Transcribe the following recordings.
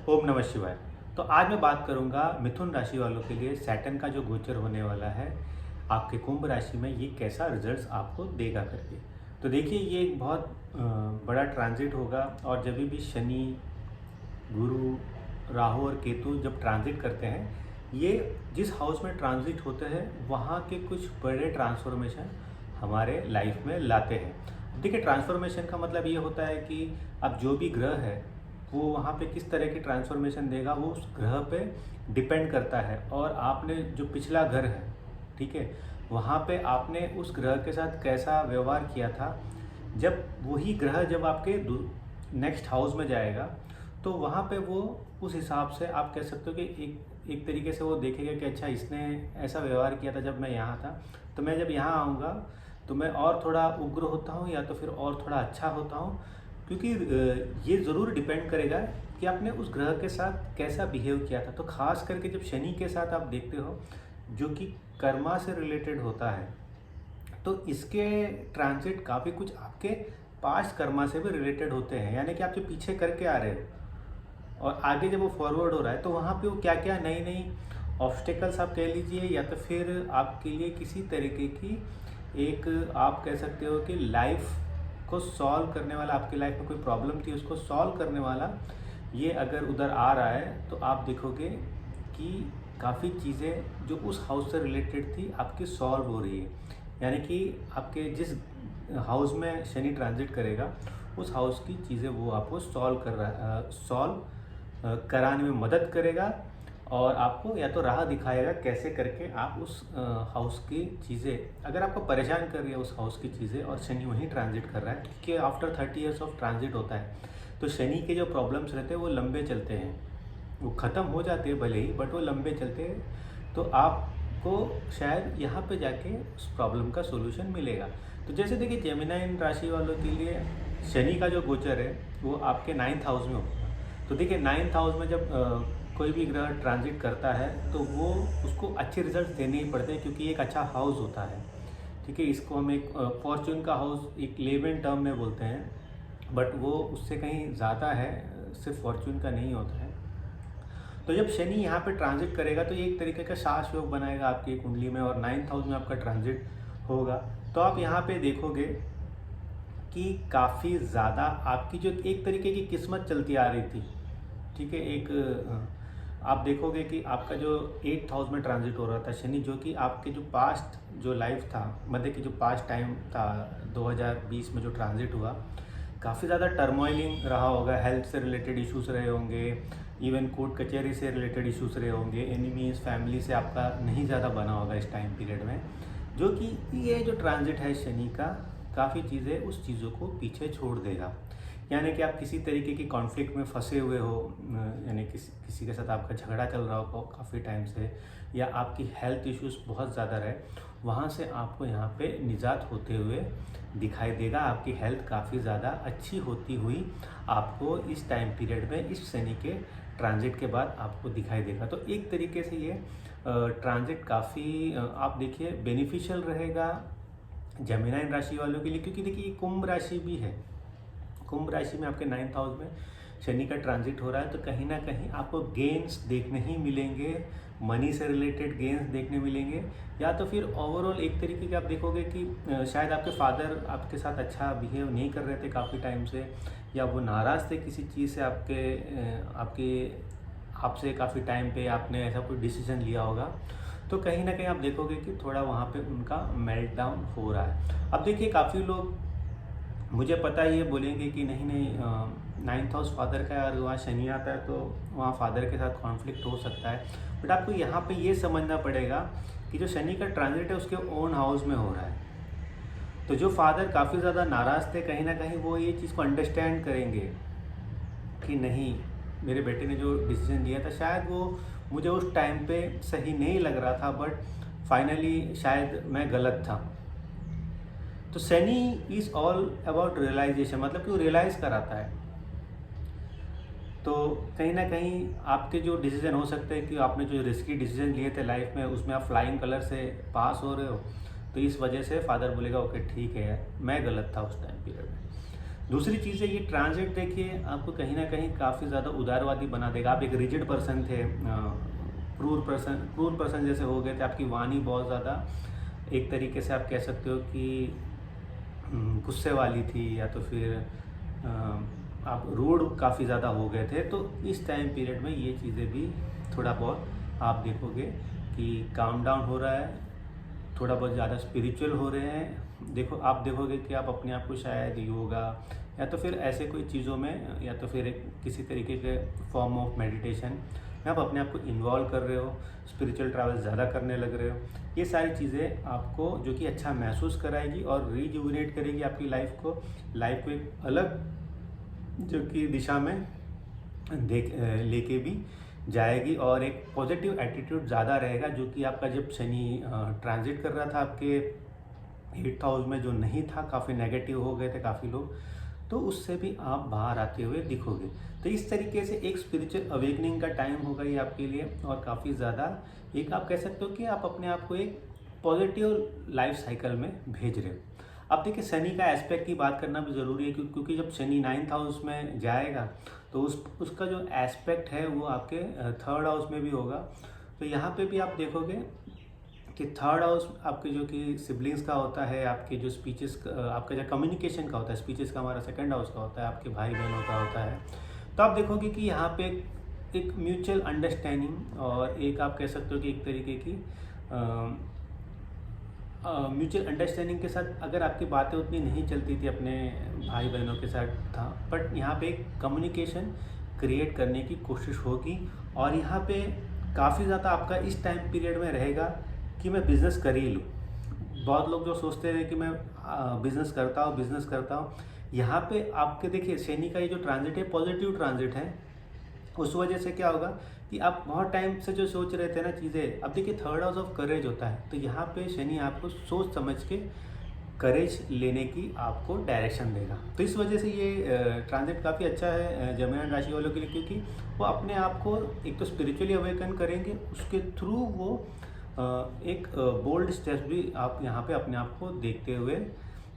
ओम नमः शिवाय। तो आज मैं बात करूंगा मिथुन राशि वालों के लिए सैटर्न का जो गोचर होने वाला है आपके कुंभ राशि में, ये कैसा रिजल्ट्स आपको देगा करके। तो देखिए, ये एक बहुत बड़ा ट्रांजिट होगा। और जब भी शनि, गुरु, राहु और केतु जब ट्रांजिट करते हैं, ये जिस हाउस में ट्रांजिट होते हैं वहाँ के कुछ बड़े ट्रांसफॉर्मेशन हमारे लाइफ में लाते हैं। देखिए, ट्रांसफॉर्मेशन का मतलब ये होता है कि अब जो भी ग्रह है वो वहाँ पे किस तरह की ट्रांसफॉर्मेशन देगा वो उस ग्रह पे डिपेंड करता है। और आपने जो पिछला घर है, ठीक है, वहाँ पे आपने उस ग्रह के साथ कैसा व्यवहार किया था, जब वही ग्रह जब आपके नेक्स्ट हाउस में जाएगा तो वहाँ पे वो उस हिसाब से आप कह सकते हो कि एक तरीके से वो देखेगा कि अच्छा, इसने ऐसा व्यवहार किया था जब मैं यहाँ था, तो मैं जब यहाँ आऊँगा तो मैं और थोड़ा उग्र होता हूँ या तो फिर और थोड़ा अच्छा होता हूँ। क्योंकि ये ज़रूर डिपेंड करेगा कि आपने उस ग्रह के साथ कैसा बिहेव किया था। तो ख़ास करके जब शनि के साथ आप देखते हो, जो कि कर्मा से रिलेटेड होता है, तो इसके ट्रांजिट काफ़ी कुछ आपके पास्ट कर्मा से भी रिलेटेड होते हैं। यानी कि आप जो पीछे करके आ रहे हो और आगे जब वो फॉरवर्ड हो रहा है, तो वहाँ पे वो क्या क्या नई नई ऑब्स्टेकल्स आप कह लीजिए, या तो फिर आपके लिए किसी तरीके की एक आप कह सकते हो कि लाइफ को सॉल्व करने वाला, आपकी लाइफ में कोई प्रॉब्लम थी उसको सॉल्व करने वाला, ये अगर उधर आ रहा है तो आप देखोगे कि काफ़ी चीज़ें जो उस हाउस से रिलेटेड थी आपकी सॉल्व हो रही है। यानी कि आपके जिस हाउस में शनि ट्रांजिट करेगा उस हाउस की चीज़ें वो आपको सॉल्व कराने में मदद करेगा और आपको या तो राह दिखाएगा कैसे करके आप उस हाउस की चीज़ें, अगर आपको परेशान कर रही है उस हाउस की चीज़ें और शनि वहीं ट्रांजिट कर रहा है, क्योंकि आफ्टर 30 ईयर्स ऑफ ट्रांजिट होता है, तो शनि के जो प्रॉब्लम्स रहते हैं वो लंबे चलते हैं, वो ख़त्म हो जाते हैं भले ही, बट वो लंबे चलते हैं। तो आपको शायद यहाँ पे जाके उस प्रॉब्लम का सोल्यूशन मिलेगा। तो जैसे देखिए, जेमिनाई राशि वालों के लिए शनि का जो गोचर है वो आपके 9th हाउस में होगा। तो देखिए, 9th हाउस में जब कोई भी ग्रह ट्रांजिट करता है तो वो उसको अच्छे रिजल्ट देने ही पड़ते हैं, क्योंकि एक अच्छा हाउस होता है, ठीक है। इसको हम एक फॉर्च्यून का हाउस एक लेमन टर्म में बोलते हैं, बट वो उससे कहीं ज़्यादा है, सिर्फ फॉर्च्यून का नहीं होता है। तो जब शनि यहाँ पे ट्रांजिट करेगा तो ये एक तरीके का सास योग बनाएगा आपकी कुंडली में, और 9th हाउस में आपका ट्रांजिट होगा। तो आप यहाँ पे देखोगे कि काफ़ी ज़्यादा आपकी जो एक तरीके की किस्मत चलती आ रही थी, ठीक है, एक आप देखोगे कि आपका जो 8th हाउस में ट्रांजिट हो रहा था शनि, जो कि आपके जो पास्ट जो लाइफ था, मतलब कि जो पास्ट टाइम था 2020 में जो ट्रांजिट हुआ, काफ़ी ज़्यादा टर्मोइलिंग रहा होगा, हेल्थ से रिलेटेड इश्यूज रहे होंगे, इवन कोर्ट कचहरी से रिलेटेड इश्यूज रहे होंगे, एनिमीज फैमिली से आपका नहीं ज़्यादा बना होगा इस टाइम पीरियड में, जो कि ये जो ट्रांजिट है शनि का, काफ़ी चीज़ें उस चीज़ों को पीछे छोड़ देगा। यानी कि आप किसी तरीके की कॉन्फ्लिक्ट में फंसे हुए हो, यानी किसी के साथ आपका झगड़ा चल रहा हो काफ़ी टाइम से, या आपकी हेल्थ इश्यूज बहुत ज़्यादा रहे, वहाँ से आपको यहाँ पे निजात होते हुए दिखाई देगा। आपकी हेल्थ काफ़ी ज़्यादा अच्छी होती हुई आपको इस टाइम पीरियड में, इस शनि के ट्रांजिट के बाद आपको दिखाई देगा। तो एक तरीके से ये ट्रांजिट काफ़ी आप देखिए बेनिफिशियल रहेगा जेमिनाई राशि वालों के लिए, क्योंकि देखिए ये कुंभ राशि भी है। कुंभ राशि में आपके 9th हाउस में शनि का ट्रांजिट हो रहा है, तो कहीं ना कहीं आपको गेन्स देखने ही मिलेंगे, मनी से रिलेटेड गेन्स देखने मिलेंगे, या तो फिर ओवरऑल एक तरीके के आप देखोगे कि शायद आपके फादर आपके साथ अच्छा बिहेव नहीं कर रहे थे काफ़ी टाइम से, या वो नाराज़ थे किसी चीज़ से आपसे काफ़ी टाइम पे आपने ऐसा कोई डिसीजन लिया होगा, तो कहीं ना कहीं आप देखोगे कि थोड़ा वहाँ पे उनका मेल्ट डाउन हो रहा है। अब देखिए, काफ़ी लोग मुझे पता है ये बोलेंगे कि नहीं नहीं 9th हाउस फादर का है और वहाँ शनि आता है तो वहाँ फादर के साथ कॉन्फ्लिक्ट हो सकता है, बट आपको यहाँ पे ये समझना पड़ेगा कि जो शनि का ट्रांजिट है उसके ओन हाउस में हो रहा है। तो जो फादर काफ़ी ज़्यादा नाराज़ थे, कहीं ना कहीं वो ये चीज़ को अंडरस्टैंड करेंगे कि नहीं, मेरे बेटे ने जो डिसीजन लिया था शायद वो मुझे उस टाइम पे सही नहीं लग रहा था, बट फाइनली शायद मैं गलत था। तो Shani is all about realization, मतलब कि वो रियलाइज़ कराता है। तो कहीं ना कहीं आपके जो डिसीजन हो सकते हैं कि आपने जो रिस्की डिसीजन लिए थे लाइफ में, उसमें आप फ्लाइंग कलर से पास हो रहे हो, तो इस वजह से फादर बोलेगा ओके ठीक है, मैं गलत था उस टाइम पीरियड में। दूसरी चीज़ है ये ट्रांजिट, देखिए आपको कहीं ना कहीं काफ़ी ज़्यादा उदारवादी बना देगा। आप एक रिजिड पर्सन थे, क्रूर पर्सन जैसे हो गए थे। आपकी वाणी बहुत ज़्यादा एक तरीके से आप कह सकते हो कि गुस्से वाली थी, या तो फिर आप रूड काफ़ी ज़्यादा हो गए थे। तो इस टाइम पीरियड में ये चीज़ें भी थोड़ा बहुत आप देखोगे कि काम डाउन हो रहा है, थोड़ा बहुत ज़्यादा स्पिरिचुअल हो रहे हैं। देखो आप देखोगे कि आप अपने आप को शायद योगा या तो फिर ऐसे कोई चीज़ों में, या तो फिर एक किसी तरीके के फॉर्म ऑफ मेडिटेशन में आप अपने आप को इन्वॉल्व कर रहे हो, स्पिरिचुअल ट्रैवल ज़्यादा करने लग रहे हो। ये सारी चीज़ें आपको जो कि अच्छा महसूस कराएगी और रिजुविनेट करेगी आपकी लाइफ को एक अलग जो कि दिशा में लेके भी जाएगी, और एक पॉजिटिव एटीट्यूड ज़्यादा रहेगा। जो कि आपका जब शनि ट्रांजिट कर रहा था आपके 8th हाउस में, जो नहीं था, काफ़ी नेगेटिव हो गए थे काफ़ी लोग, तो उससे भी आप बाहर आते हुए दिखोगे। तो इस तरीके से एक स्पिरिचुअल अवेकनिंग का टाइम होगा ये आपके लिए, और काफ़ी ज़्यादा एक आप कह सकते हो कि आप अपने आप को एक पॉजिटिव लाइफ साइकिल में भेज रहे हो। अब देखिए शनि का एस्पेक्ट की बात करना भी ज़रूरी है, क्योंकि जब शनि 9th हाउस में जाएगा तो उसका जो एस्पेक्ट है वो आपके 3rd हाउस में भी होगा। तो यहाँ पे भी आप देखोगे कि 3rd हाउस आपके जो कि सिबलिंग्स का होता है, आपके जो स्पीचेस, आपका जो कम्युनिकेशन का होता है, स्पीचेस का हमारा 2nd हाउस का होता है, आपके भाई बहनों का होता है। तो आप देखोगे कि यहाँ पे एक म्यूचुअल अंडरस्टैंडिंग, और एक आप कह सकते हो कि एक तरीके की म्यूचुअल अंडरस्टैंडिंग के साथ अगर आपकी बातें उतनी नहीं चलती थी अपने भाई बहनों के साथ था, बट यहाँ पे एक कम्युनिकेशन क्रिएट करने की कोशिश होगी। और यहाँ पे काफ़ी ज़्यादा आपका इस टाइम पीरियड में रहेगा कि मैं बिज़नेस कर ही लूँ। बहुत लोग जो सोचते हैं कि मैं बिज़नेस करता हूँ, यहाँ पे आपके देखिए शनि का ये जो ट्रांजिट है पॉजिटिव ट्रांजिट है। उस वजह से क्या होगा कि आप बहुत टाइम से जो सोच रहे थे ना चीज़ें, अब देखिए 3rd हाउस ऑफ करेज होता है, तो यहाँ पे शनि आपको सोच समझ के करेज लेने की आपको डायरेक्शन देगा। तो इस वजह से ये ट्रांजिट काफ़ी अच्छा है जमिनी राशि वालों के लिए, क्योंकि वो अपने आप को एक तो स्पिरिचुअली अवेकन करेंगे, उसके थ्रू वो एक बोल्ड स्टेप्स भी आप यहाँ पे अपने आप को देखते हुए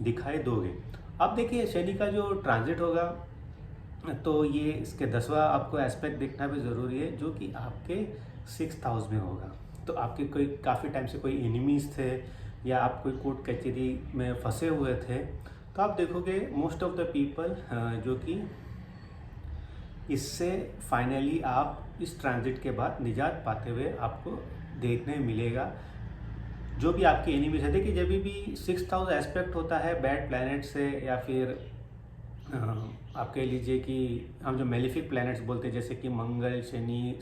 दिखाई दोगे। अब देखिए शनि का जो ट्रांजिट होगा, तो ये इसके 10वां आपको एस्पेक्ट देखना भी ज़रूरी है, जो कि आपके 6th हाउस में होगा। तो आपके कोई काफ़ी टाइम से कोई एनिमीज़ थे, या आप कोई कोर्ट कचहरी में फंसे हुए थे, तो आप देखोगे मोस्ट ऑफ द पीपल जो कि इससे फाइनली आप इस ट्रांजिट के बाद निजात पाते हुए आपको देखने मिलेगा। जो भी आपके एनिमीज है, देखिए जब भी 6th हाउस एस्पेक्ट होता है बैड प्लैनेट से, या फिर आप कह लीजिए कि हम जो मेलिफिक प्लैनेट्स बोलते हैं, जैसे कि मंगल, शनि,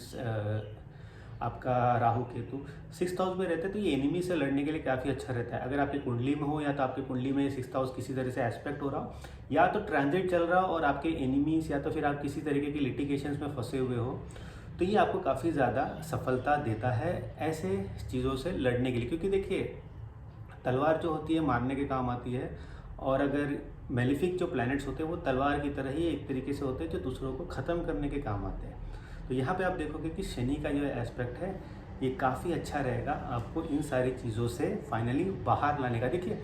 आपका राहु, केतु 6th हाउस में रहते हैं, तो ये एनिमी से लड़ने के लिए काफ़ी अच्छा रहता है। अगर आपकी कुंडली में हो, या तो आपकी कुंडली में 6th हाउस किसी तरह से एस्पेक्ट हो रहा हो, या तो ट्रांजिट चल रहा हो और आपके एनिमीज, या तो फिर आप किसी तरीके की लिटिगेशंस में फंसे हुए हो, तो ये आपको काफ़ी ज़्यादा सफलता देता है ऐसे चीज़ों से लड़ने के लिए। क्योंकि देखिए तलवार जो होती है मारने के काम आती है, और अगर मेलिफिक जो प्लैनेट्स होते हैं वो तलवार की तरह ही एक तरीके से होते हैं जो दूसरों को ख़त्म करने के काम आते हैं। तो यहाँ पे आप देखोगे कि शनि का जो एस्पेक्ट है ये काफ़ी अच्छा रहेगा आपको इन सारी चीज़ों से फाइनली बाहर लाने का। देखिए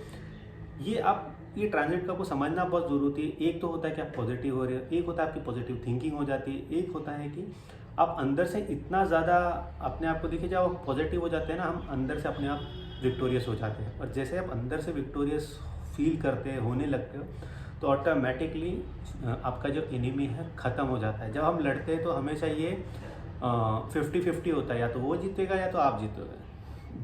ये ट्रांजिट का आपको समझना बहुत ज़रूरी है। एक तो होता है कि आप पॉजिटिव हो रहे हो, एक होता है आपकी पॉजिटिव थिंकिंग हो जाती है, एक होता है कि आप अंदर से इतना ज़्यादा अपने आप को, देखिए जब आप पॉजिटिव हो जाते हैं ना, हम अंदर से अपने आप विक्टोरियस हो जाते हैं, और जैसे आप अंदर से विक्टोरियस फील करते हैं, होने लगते हो, तो ऑटोमेटिकली आपका जो एनिमी है ख़त्म हो जाता है। जब हम लड़ते हैं तो हमेशा ये 50-50 होता है, या तो वो जीतेगा या तो आप जीतोगे।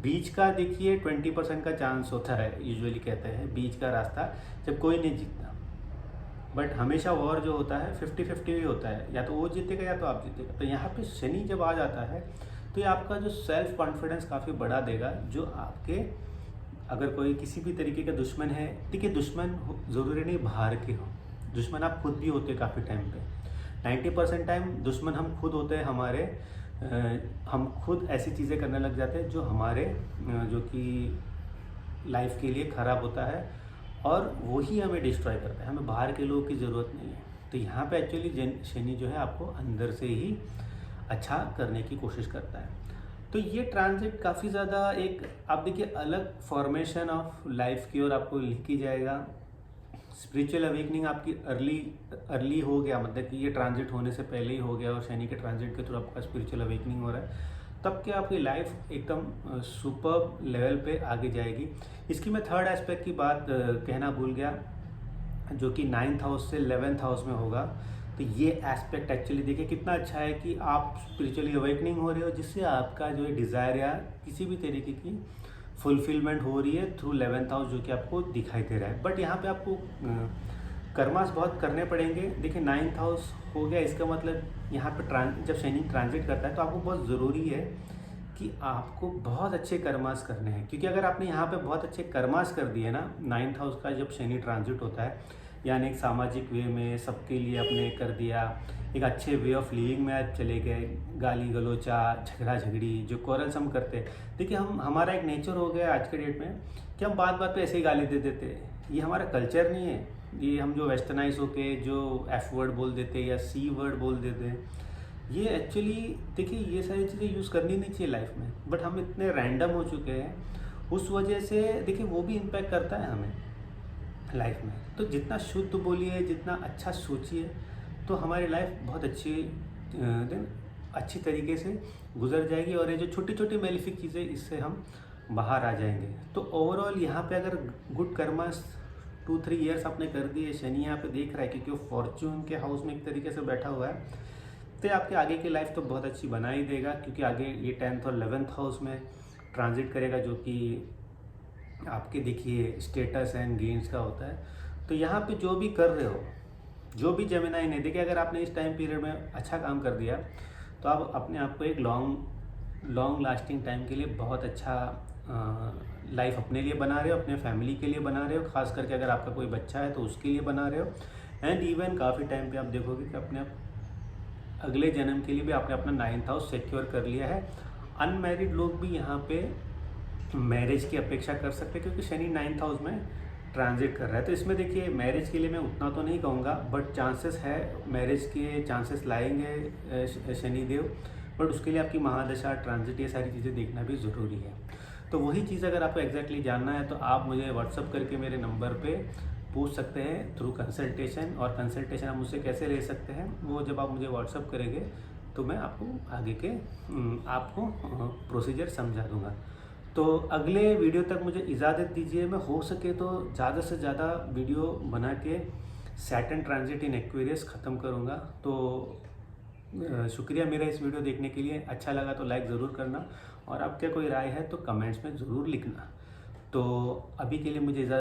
बीच का देखिए 20% का चांस होता है, यूजुअली कहते हैं बीच का रास्ता, जब कोई नहीं जीतता। बट हमेशा वॉर जो होता है 50-50 ही होता है, या तो वो जीतेगा या तो आप जीतेगा। तो यहाँ पे शनि जब आ जाता है तो ये आपका जो सेल्फ कॉन्फिडेंस काफ़ी बढ़ा देगा, जो आपके अगर कोई किसी भी तरीके का दुश्मन है, देखिए दुश्मन ज़रूरी नहीं बाहर के हो, दुश्मन आप खुद भी होते काफ़ी टाइम पे। 90% टाइम दुश्मन हम खुद होते हैं हमारे। हम खुद ऐसी चीज़ें करने लग जाते हैं जो हमारे जो कि लाइफ के लिए ख़राब होता है, और वही हमें डिस्ट्रॉय करता है। हमें बाहर के लोगों की ज़रूरत नहीं है। तो यहाँ पे एक्चुअली शनि जो है आपको अंदर से ही अच्छा करने की कोशिश करता है। तो ये ट्रांजिट काफ़ी ज़्यादा एक आप देखिए अलग फॉर्मेशन ऑफ लाइफ की ओर आपको लेके जाएगा। स्पिरिचुअल अवेकनिंग आपकी अर्ली हो गया, मतलब कि ये ट्रांजिट होने से पहले ही हो गया और शनि के ट्रांजिट के थ्रू आपका स्पिरिचुअल अवेकनिंग हो रहा है, तब क्या आपकी लाइफ एकदम सुपर लेवल पे आगे जाएगी। इसकी मैं थर्ड एस्पेक्ट की बात कहना भूल गया, जो कि 9th हाउस से 11th हाउस में होगा। तो ये एस्पेक्ट एक्चुअली देखिए कितना अच्छा है कि आप स्पिरिचुअली अवेकनिंग हो रहे हो, जिससे आपका जो है डिज़ायर या किसी भी तरीके की फुलफिलमेंट हो रही है थ्रू 11th हाउस, जो कि आपको दिखाई दे रहा है। बट यहाँ पे आपको कर्मास बहुत करने पड़ेंगे। देखिए 9th हाउस हो गया, इसका मतलब यहाँ पे जब शनि ट्रांजिट करता है तो आपको बहुत ज़रूरी है कि आपको बहुत अच्छे कर्मास करने हैं, क्योंकि अगर आपने यहाँ पे बहुत अच्छे कर्मास कर दिए ना 9th हाउस का जब शनि ट्रांजिट होता है, यानी एक सामाजिक वे में सबके लिए आपने कर दिया, एक अच्छे वे ऑफ लिविंग में आप चले गए, गाली गलोचा झगड़ा झगड़ी जो क्वारल्स हम करते हैं, देखिए हमारा एक नेचर हो गया आज के डेट में कि हम बात बात पे ऐसे ही गाली दे देते हैं। ये हमारा कल्चर नहीं है। ये हम जो वेस्टर्नाइज होके जो एफ वर्ड बोल देते हैं या सी वर्ड बोल देते हैं, ये एक्चुअली देखिए ये सारी चीज़ें यूज़ करनी नहीं चाहिए लाइफ में, बट हम इतने रैंडम हो चुके हैं, उस वजह से देखिए वो भी इम्पैक्ट करता है हमें लाइफ में। तो जितना शुद्ध बोलिए, जितना अच्छा सोचिए, तो हमारी लाइफ बहुत अच्छी तरीके से गुजर जाएगी, और ये जो छोटी छोटी मेलिफिक चीज़ें, इससे हम बाहर आ जाएंगे। तो ओवरऑल यहाँ पे अगर गुड कर्मास 2-3 ईयर्स आपने कर दिए, शनि यहाँ पे देख रहा है क्योंकि वो फॉर्च्यून के हाउस में एक तरीके से बैठा हुआ है, तो आपके आगे की लाइफ तो बहुत अच्छी बना ही देगा, क्योंकि आगे ये 10th और 11th हाउस में ट्रांजिट करेगा, जो कि आपके देखिए स्टेटस एंड गेन्स का होता है। तो यहाँ पे जो भी कर रहे हो, जो भी जेमिनाई ने देखिए, अगर आपने इस टाइम पीरियड में अच्छा काम कर दिया तो आप अपने आप को एक लॉन्ग लास्टिंग टाइम के लिए बहुत अच्छा लाइफ अपने लिए बना रहे हो, अपने फैमिली के लिए बना रहे हो, खास करके अगर आपका कोई बच्चा है तो उसके लिए बना रहे हो। एंड इवन काफ़ी टाइम पे आप देखोगे कि अपने अगले जन्म के लिए भी आपने अपना 9th हाउस सिक्योर कर लिया है। अनमैरिड लोग भी यहाँ पे मैरिज की अपेक्षा कर सकते हैं, क्योंकि शनि 9th हाउस में ट्रांजिट कर रहा है। तो इसमें देखिए मैरिज के लिए मैं उतना तो नहीं कहूँगा, बट चांसेस है, मैरिज के चांसेस लाएंगे शनिदेव, बट उसके लिए आपकी महादशा, ट्रांजिट, ये सारी चीज़ें देखना भी ज़रूरी है। तो वही चीज़ अगर आपको एग्जैक्टली जानना है तो आप मुझे व्हाट्सअप करके मेरे नंबर पे पूछ सकते हैं थ्रू कंसल्टेशन। और कंसल्टेशन आप मुझसे कैसे ले सकते हैं, वो जब आप मुझे व्हाट्सअप करेंगे तो मैं आपको आगे के आपको प्रोसीजर समझा दूँगा। तो अगले वीडियो तक मुझे इजाज़त दीजिए। मैं हो सके तो ज़्यादा से ज़्यादा वीडियो बना के सैटर्न ट्रांजिट इन एक्वेरियस ख़त्म करूँगा। तो शुक्रिया मेरा इस वीडियो देखने के लिए। अच्छा लगा तो लाइक ज़रूर करना, और आपका कोई राय है तो कमेंट्स में ज़रूर लिखना। तो अभी के लिए मुझे इजाज़त